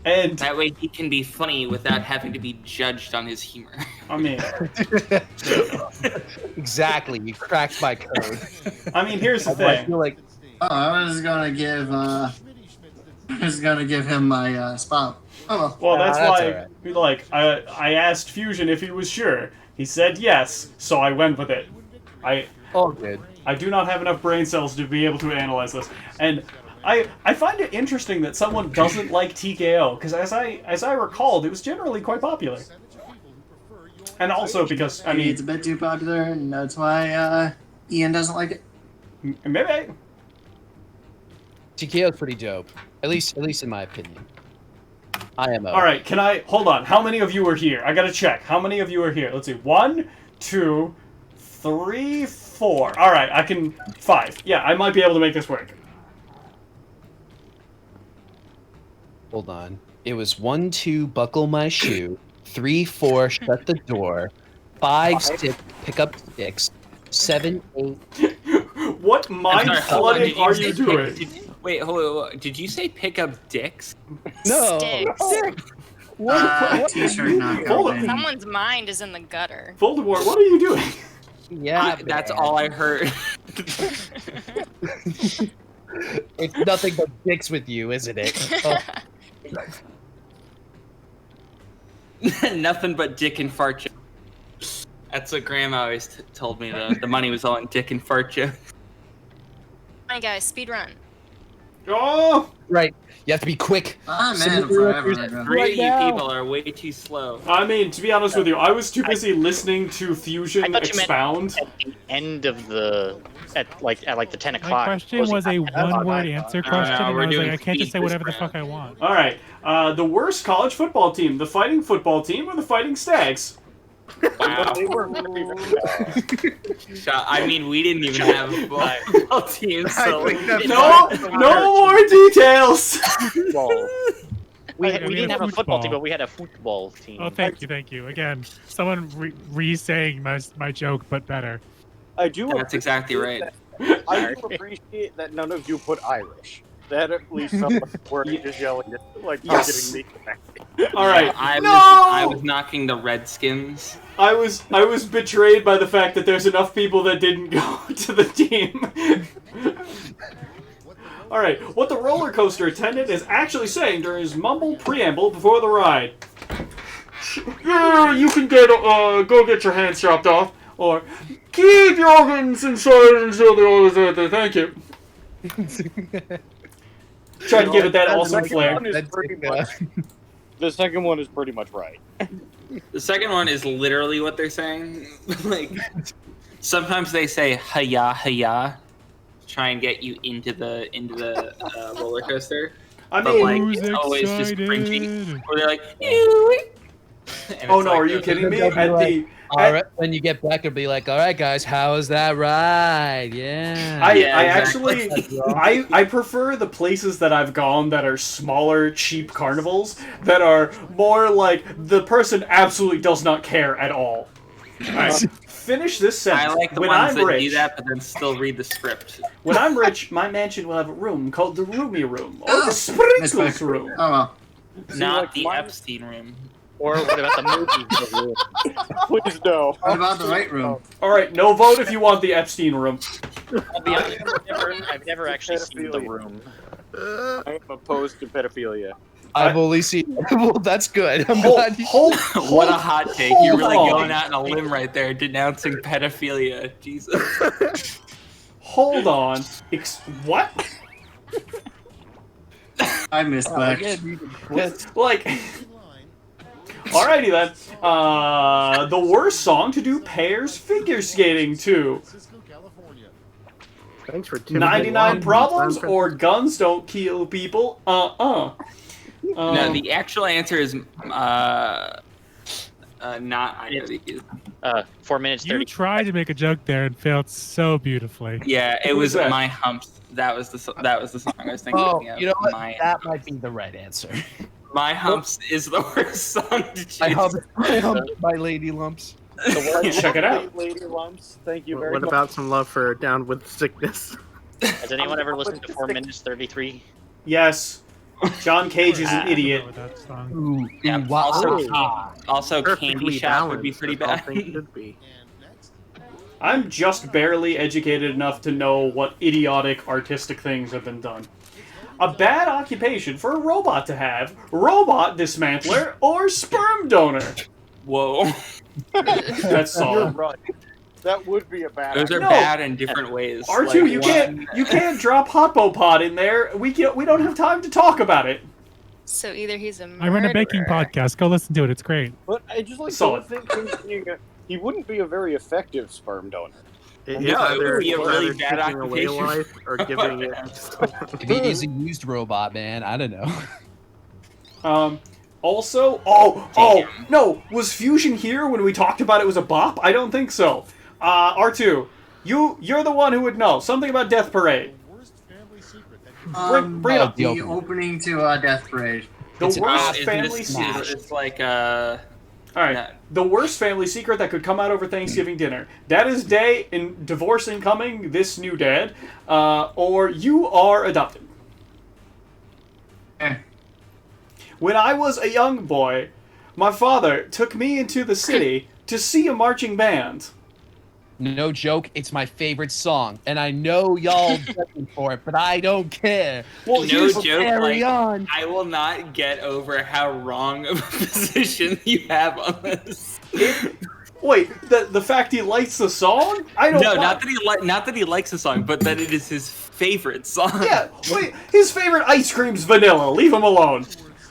And That way he can be funny without having to be judged on his humor. I mean, Exactly, you cracked my code. here's the I thing. feel like I was gonna give him my spot. Oh Well, that's that's why, like, I asked Fusion if he was sure. He said yes, so I went with it. all good. I do not have enough brain cells to be able to analyze this, and I find it interesting that someone doesn't like TKO, because as I recalled, it was generally quite popular. And also because it's a bit too popular, and that's why Ian doesn't like it. Maybe. TKO is pretty dope, at least in my opinion. IMO. All right, hold on? How many of you are here? I gotta check. How many of you are here? Let's see. 1, 2, 3, 4. All right, I can 5. Yeah, I might be able to make this work. Hold on. It was 1, 2, buckle my shoe. 3, 4, shut the door. 5, 6, pick up sticks. 7, 8. What mind flooding are you doing? Wait, hold on. Did you say pick up dicks? No. Sticks. What? T-shirt not Hold on. going. Someone's mind is in the gutter. Voldemort, what are you doing? Yeah, That's man. all I heard. It's nothing but dicks with you, isn't it? Oh. Nothing but dick and fart jokes. That's what Grandma always told me. The money was all in dick and fart jokes. Come on, guys, speed run. Oh! Right. You have to be quick. I'm Submit in your forever. records. Bro. Three of you now. people are way too slow. To be honest with you, I was too busy listening to Fusion I thought you meant expound. at the end of the at like the 10 My o'clock. question was a one-word answer question, and I we're was like, doing I can't just say speed whatever the this fuck I want. All right, the worst college football team, the Fighting Football Team or the Fighting Stags? Wow. I mean, we didn't even have a football team, so No more details. We I mean, didn't have a football team, football. but we had a football team. Oh, thank you. Again, someone re-saying my joke, but better. I do. that's exactly right. I do appreciate that none of you put Irish. That at least someone were just yelling at, like, Yes. targeting me. All right, I was knocking the Redskins. I was betrayed by the fact that there's enough people that didn't go to the team. All right, what the roller coaster attendant is actually saying during his mumbled preamble before the ride. Yeah, you can go get your hands chopped off, or keep your organs inside until the orders are there. Thank you. Trying to give it that awesome flair. The second one is pretty much right. The second one is literally what they're saying. Like, sometimes they say "hiya, hiya," try and get you into the roller coaster. But like, Who's it's always just excited? cringy. Or they're like, "Ew." And Oh it's no, like, are you kidding me? All right, when you get back, it'll be like, all right, guys, how was that ride? Yeah. I prefer the places that I've gone that are smaller, cheap carnivals that are more like the person absolutely does not care at all. All right, finish this sentence. I like the when ones I'm that rich, do that, but then still read the script. When I'm rich, my mansion will have a room called the Roomy Room or the Sprinkles Room. Oh well. Not like the mine- Epstein room. Or what about the movie? Please no. What about the right room? All right, no vote if you want the Epstein Room. I'll be honest, I've never actually seen the room. I am opposed to pedophilia. I've only seen. Well, that's good. I'm Hold, glad you. hold, What a hot take. You're really hold on. going out on a limb right there, denouncing pedophilia. Jesus. Hold on. What? I missed that. Like, alrighty then. The worst song to do pairs figure skating to. Thanks for 99 Problems or Guns Don't Kill People? No, the actual answer is not either of these. 4 minutes You 30. tried to make a joke there and failed so beautifully. Yeah, it Who was was that? My Humps. That was the song I was thinking Oh, of. you know what? My, That might be the right answer. My Humps is the worst song to choose. I humped my lady lumps. Check it out. Lady lumps. Thank you very What much. about some love for Down with Sickness? Has anyone ever listened to 4 minutes 33? Yes. John Cage is I an don't idiot. know that song. Ooh, Yeah, ooh, wah, also, ah. also Candy Perfectly Shop would be balanced, pretty as all bad. things should be. I'm just barely educated enough to know what idiotic artistic things have been done. A bad occupation for a robot to have: robot dismantler or sperm donor. Whoa. That's You're solid. right. That would be a bad Those are No. bad in different ways. R2, Like, you can't drop Hopopod in there. We don't have time to talk about it. So either he's a murderer. I run a baking podcast. Go listen to it. It's great. But I just like Solid. don't think he wouldn't be a very effective sperm donor. It's No, it would be a either really bad taking away occupation. life or giving it. Maybe he's a used robot, man. I don't know. Also, no, was Fusion here when we talked about it was a bop? I don't think so. R2, you're the one who would know something about Death Parade. Bring it up. the The opening to Death Parade. The It's an worst isn't family this- secret. It's like All right, no. the worst family secret that could come out over Thanksgiving dinner. Dad's day in divorce incoming. This new dad, or you are adopted. Eh. When I was a young boy, my father took me into the city to see a marching band. No joke, it's my favorite song, and I know y'all judge me for it, but I don't care. Well, No here's joke, Carry like, on. I will not get over how wrong of a position you have on this. wait. The fact he likes the song? I don't. No, buy- not that he likes the song, but that it is his favorite song. Yeah. Wait. His favorite ice cream's vanilla. Leave him alone.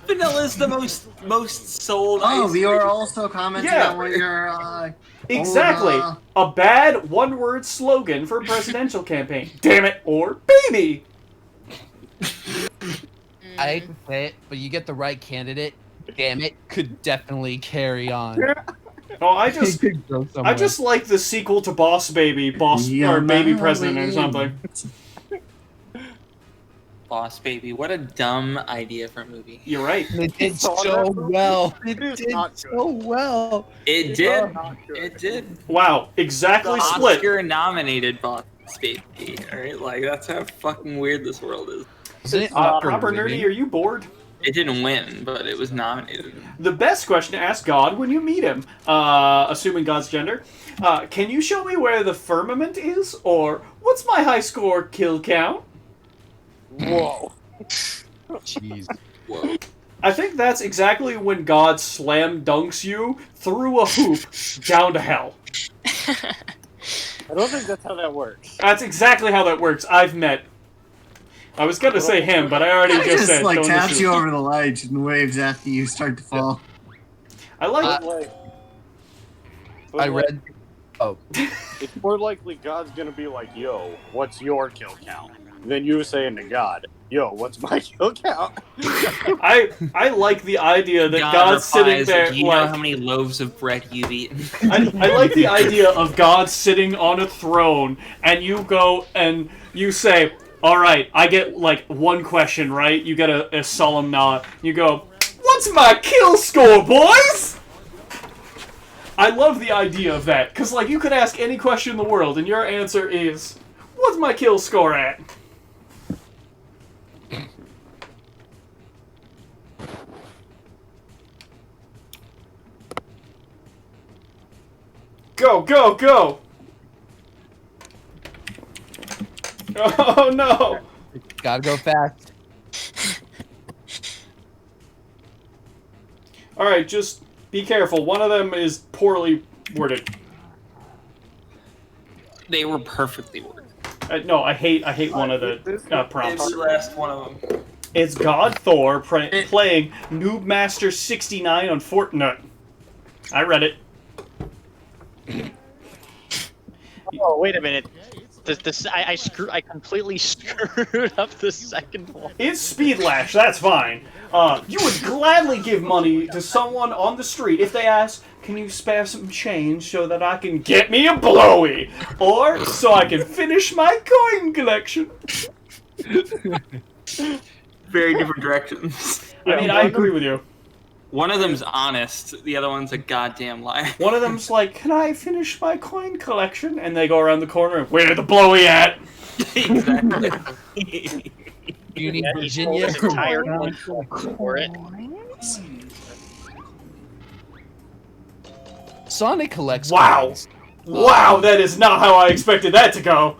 Vanilla is the most sold. Oh, ice you cream. are also commenting Yeah. on what your Exactly. Oh, A bad one-word slogan for a presidential campaign. Damn it, or baby. I hate to say it, but you get the right candidate, damn it, could definitely carry on. Oh, I just Could go somewhere. like the sequel to Boss Baby, Yeah, or Baby man. President or something. Boss Baby. What a dumb idea for a movie. You're right. It did So so that's- well. It is did not so well. It did. not good. It did. Wow, exactly split. Oscar-nominated Boss Baby. Alright, like, that's how fucking weird this world is. Isn't it Oscar Proper winning? nerdy, are you bored? It didn't win, but it was nominated. The best question to ask God when you meet him, assuming God's gender, can you show me where the firmament is? Or, what's my high score kill count? Whoa. Jeez. Whoa. I think that's exactly when God slam dunks you through a hoop down to hell. I don't think that's how that works. That's exactly how that works. I've met. I was gonna say him, but I already He just just said. like don't taps assume. you over the ledge and waves after you start to fall. I like. But I like, read. Oh, it's more likely God's gonna be like, "Yo, what's your kill count?" Than you saying to God, "Yo, what's my kill count?" I like the idea that God God's sitting replies, there do you know like. how many loaves of bread you've eaten? I like the idea of God sitting on a throne, and you go and you say, "All right, I get like one question, right?" You get a solemn nod. You go, "What's my kill score, boys?" I love the idea of that, because like you could ask any question in the world, and your answer is, "What's my kill score at?" Go, go, go! Oh no! gotta go fast. Alright, just be careful. One of them is poorly worded. They were perfectly worded. No, I hate one of the prompts. It's the last one of them. It's God Thor playing Noob Master 69 on Fortnite. I read it. Oh, wait a minute. I completely screwed up the second one. It's Speedlash, that's fine. You would gladly give money to someone on the street if they ask, "Can you spare some change so that I can get me a blowy? Or so I can finish my coin collection." Very different directions. I mean, I agree with you. One of them's honest, the other one's a goddamn liar. One of them's like, "Can I finish my coin collection?" And they go around the corner and, "Where the blowy at?" Exactly. You need Yeah, he sold Virginia. his entire console for it. Sonic collects. Wow. coins. Wow, that is not how I expected that to go.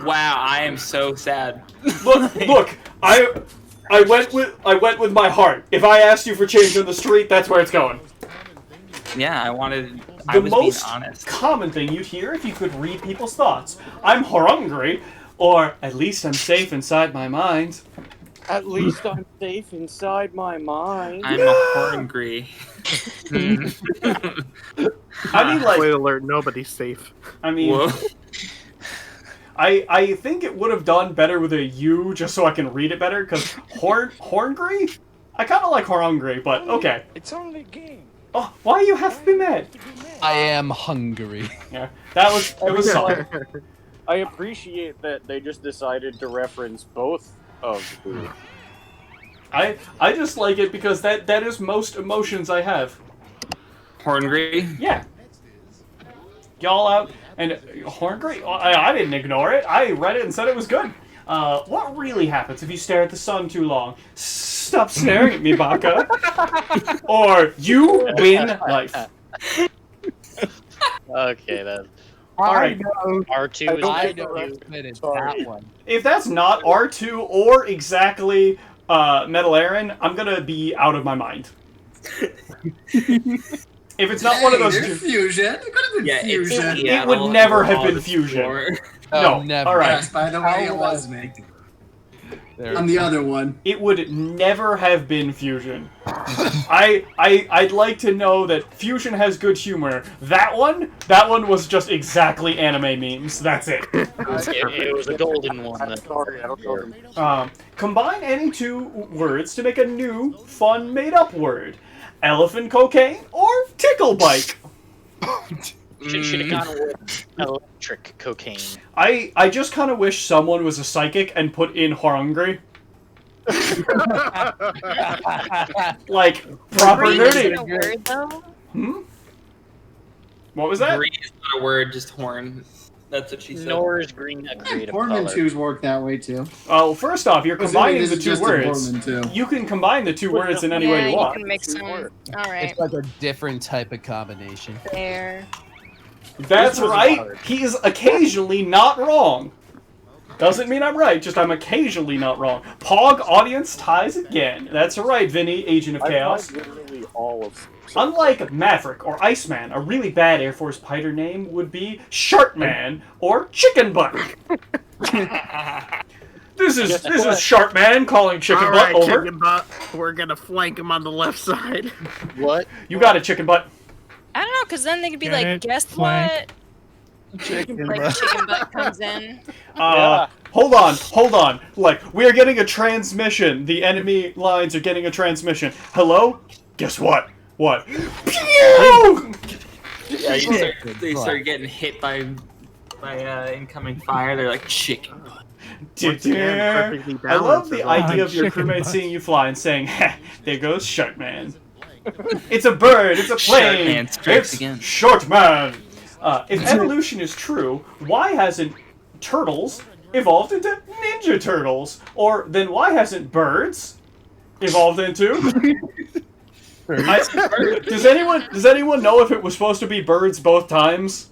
Wow, I am so sad. Look, I went with my heart. If I asked you for change on the street, that's where it's going. Yeah, I was being honest. Common thing you'd hear if you could read people's thoughts. I'm hungry, or at least I'm safe inside my mind. At least I'm safe inside my mind. I'm hungry. I mean, like, Spoiler alert, nobody's safe. I mean, Whoa. I think it would have done better with a U just so I can read it better, because horngry? I kind of like horngry, but okay. It's only a game. Oh, why you have to be mad? I am hungry. Yeah, it was solid. I appreciate that they just decided to reference both of the... I just like it because that is most emotions I have. Hungry? Yeah. Y'all out and horngry? I didn't ignore it. I read it and said it was good. What really happens if you stare at the sun too long? Stop staring at me, Baka. Or you win life. Okay, then. All right. R2 is I good. know that one. If that's not R2 or exactly Metal Aaron, I'm gonna be out of my mind. If it's not one of those There's two, fusion. It could have been Yeah, it's fusion. it would never have been fusion. No, never. all right. Yes, by the way, it was me. On the other one. It would never have been fusion. I'd like to know that fusion has good humor. That one was just exactly anime memes. That's it. It was a golden one. I'm sorry, I don't know. Combine any two words to make a new, fun, made-up word. Elephant cocaine or tickle bike. Should have gone with electric cocaine. I just kind of wish someone was a psychic and put in hungry. Like, proper Green isn't nerdy. a word, though. Hmm? What was that? Green is not a word, just horn. That's what she said. Nor is green a creative Portman color. 2s work that way too. Oh, first off, you're Assuming combining this the is two just a words. Portman 2. You can combine the two words in any way Yeah, you you want. can make some. All right. It's like a different type of combination. There. That's This was right. hard. He is occasionally not wrong. Doesn't mean I'm right, just I'm occasionally not wrong. Pog audience ties again. That's right, Vinny, Agent of Chaos. I find literally all of... Unlike Maverick or Iceman, a really bad Air Force fighter name would be Sharkman or Chicken Butt. This is Sharkman calling Chicken Butt Alright, over. Chicken Butt. We're gonna flank him on the left side. What? You got it, Chicken Butt. I don't know, because then they could be Get like, it? guess Flank. what? Chicken Like, chicken butt comes in. Hold on. Like, we are getting a transmission. The enemy lines are getting a transmission. Hello? Guess what? What? Pew! Yeah, they start getting hit by incoming fire. They're like chicken butt. Perfectly I love balanced the as well. idea of your Chicken crewmate butt. seeing you fly and saying, "Ha, there goes Sharkman." It's a bird, it's a plane, Sharkman strikes it's again. Shortman. If evolution is true, why hasn't turtles evolved into Ninja Turtles? Or then why hasn't birds evolved into... Does anyone know if it was supposed to be birds both times?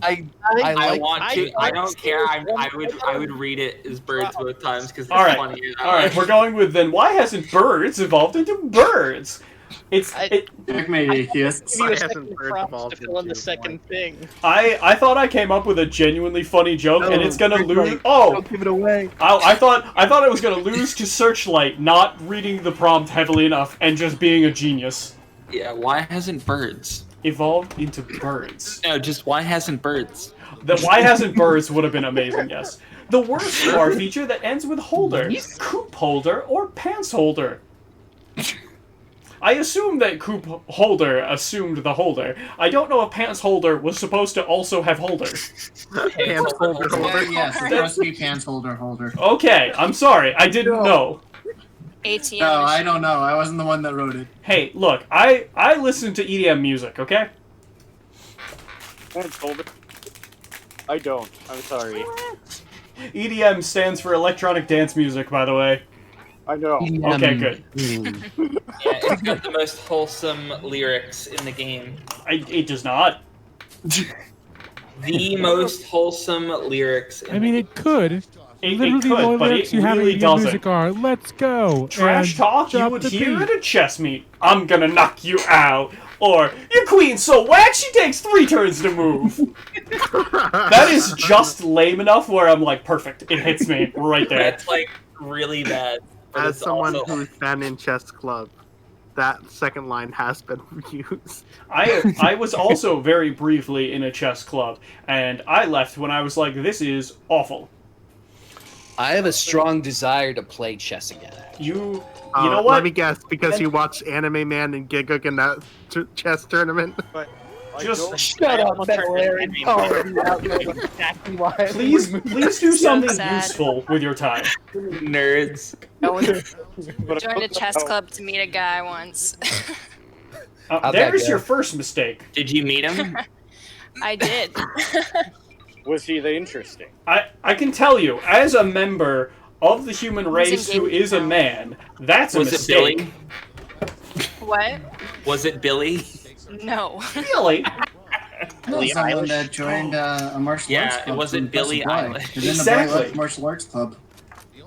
I I like. want to. I don't care. I would read it as birds both times because it's funnier. All right, we're going with then why hasn't birds evolved into birds? Checkmate, atheists. Give you a Why second hasn't birds prompt to evolved fill in the into second one? thing. I thought I came up with a genuinely funny joke, and it's gonna lose. Don't Oh, give it away. I thought I was gonna lose to Searchlight not reading the prompt heavily enough and just being a genius. Yeah. Why hasn't birds Evolved into birds. No, just why hasn't birds? The why hasn't birds would have been amazing. Yes. The worst star feature that ends with holder, coop holder, or pants holder. I assume that coop holder assumed the holder. I don't know if pants holder was supposed to also have holder. Pants holder. Yes, it's supposed to be pants holder. Okay, I'm sorry, I didn't know. ATM. No, I machine. don't know. I wasn't the one that wrote it. Hey, look, I listen to EDM music, okay? Pants holder. I don't. I'm sorry. EDM stands for electronic dance music, by the way. I know. Okay, good. Yeah, it's got the most wholesome lyrics in the game. It does not. The most wholesome lyrics. In I mean, the it could. It Literally, could, the only but lyrics it you have really in your doesn't. music are "Let's go." Trash and talk you "Drop would the hear beat." at a chess meet. I'm gonna knock you out. Or, your queen's so whack she takes 3 turns to move. That is just lame enough where I'm like, perfect. It hits me right there. That's like really bad. But As it's someone also- who's been in chess club, that second line has been used. I was also very briefly in a chess club, and I left when I was like, this is awful. I have a strong desire to play chess again. You know what? Let me guess, because you watched Anime Man and Giguk in that chess tournament. Just Shut up, Larry. Exactly why. please do something sad. useful with your time. nerds. Joined a chess club to meet a guy once. How'd that There's go? your first mistake. Did you meet him? I did. Was he the interesting? I can tell you, as a member of the human race who engaged is a now. man, that's a Was it mistake. Billy? What? Was it Billy? No. Billy? No, someone that joined a martial Yeah, arts it club. wasn't to impress a Billie boy. Eilish. He's in the Exactly. Boy martial arts club.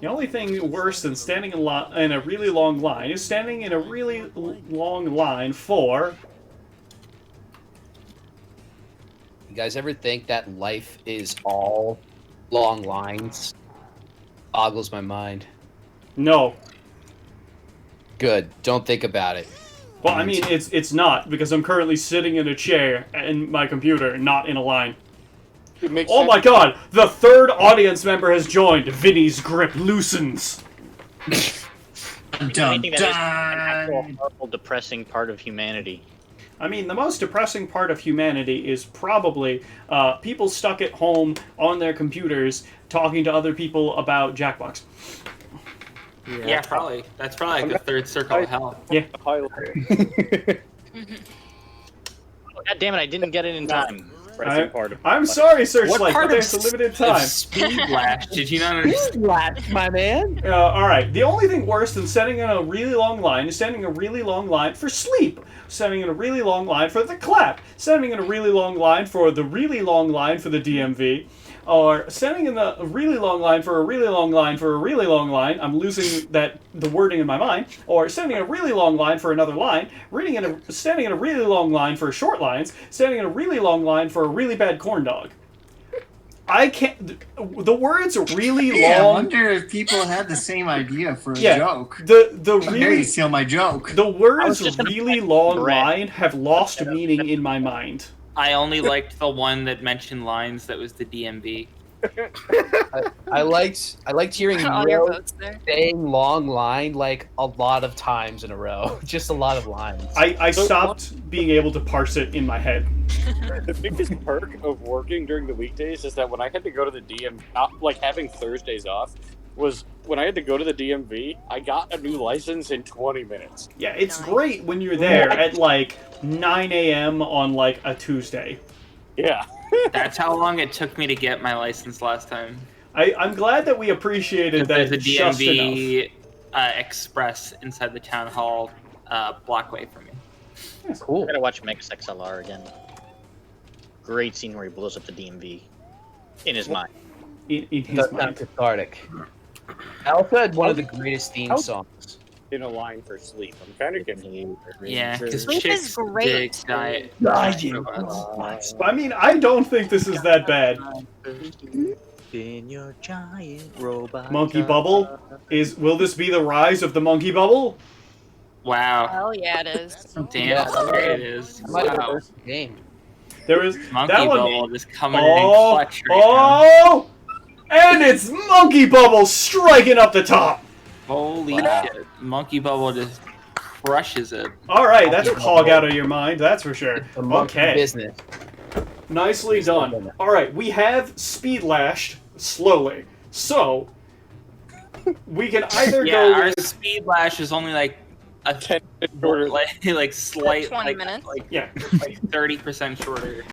The only thing worse than standing in a really long line is standing in a really long line for... You guys ever think that life is all long lines? Boggles my mind. No. Good. Don't think about it. Well, I mean, it's not, because I'm currently sitting in a chair in my computer, not in a line. It makes Oh sense. my god! The third audience member has joined. Vinny's grip loosens. Dun, I think that is an actual dun. horrible, depressing part of humanity. I mean, the most depressing part of humanity is probably people stuck at home on their computers talking to other people about Jackbox. Yeah, probably. That's probably like the third circle of hell. Highlight. God damn it! I didn't get it in time. Pressing part of I'm sorry, What Searchlight, part but of there's a limited of time. Speedlash did you not understand? Laugh, my man. Alright, the only thing worse than standing in a really long line is standing in a really long line for sleep, standing in a really long line for the clap, standing in a really long line for the really long line for the DMV, or standing in the really long line for a really long line for a really long line, I'm losing the wording in my mind, or standing in a really long line for another line, standing in a really long line for short lines, standing in a really long line for a really bad corn dog. I can't. The words are really Yeah, I long. wonder if people had the same idea for a Yeah, joke. The How dare you really steal my joke? the I was words just gonna really put long bread. line have lost meaning in my mind. I only liked the one that mentioned lines that was the DMV. I liked hearing All your Neo votes there. saying long line like a lot of times in a row. Just a lot of lines. I stopped being able to parse it in my head. The biggest perk of working during the weekdays is that when I had to go to the not like having Thursdays off, was when I had to go to the DMV, I got a new license in 20 minutes. Yeah, it's Nice. great when you're there at like 9 a.m. on like a Tuesday. Yeah. That's how long it took me to get my license last time. I'm glad that we appreciated that There's a just enough. DMV express inside the town hall blockway for me. I Cool. gotta watch Mex XLR again. Great scene where he blows up the DMV in his mind. In his That's not mind. cathartic. I also had one of the greatest theme songs. In a line for sleep. I'm kind of getting. Yeah, because Sleep is chicks great. dig diet. robots. I mean, I don't think this is that bad. In your giant robot. Monkey Bubble? Will this be the rise of the Monkey Bubble? Wow. Hell yeah, it is. Damn, Yeah. there it is. I might have Wow. first game. There is Monkey that one. Bubble just coming in Oh, clutch right now. oh, and it's Monkey Bubble striking up the top. Holy shit. Monkey Bubble just crushes it. All right, that's hog out of your mind, that's for sure. The monkey Okay, business. nicely done. All right, we have Speedlashed slowly, so we can either Yeah, go our with speed lash is only like a 10 shorter. like slight 20 like, minutes. like yeah. like 30% shorter.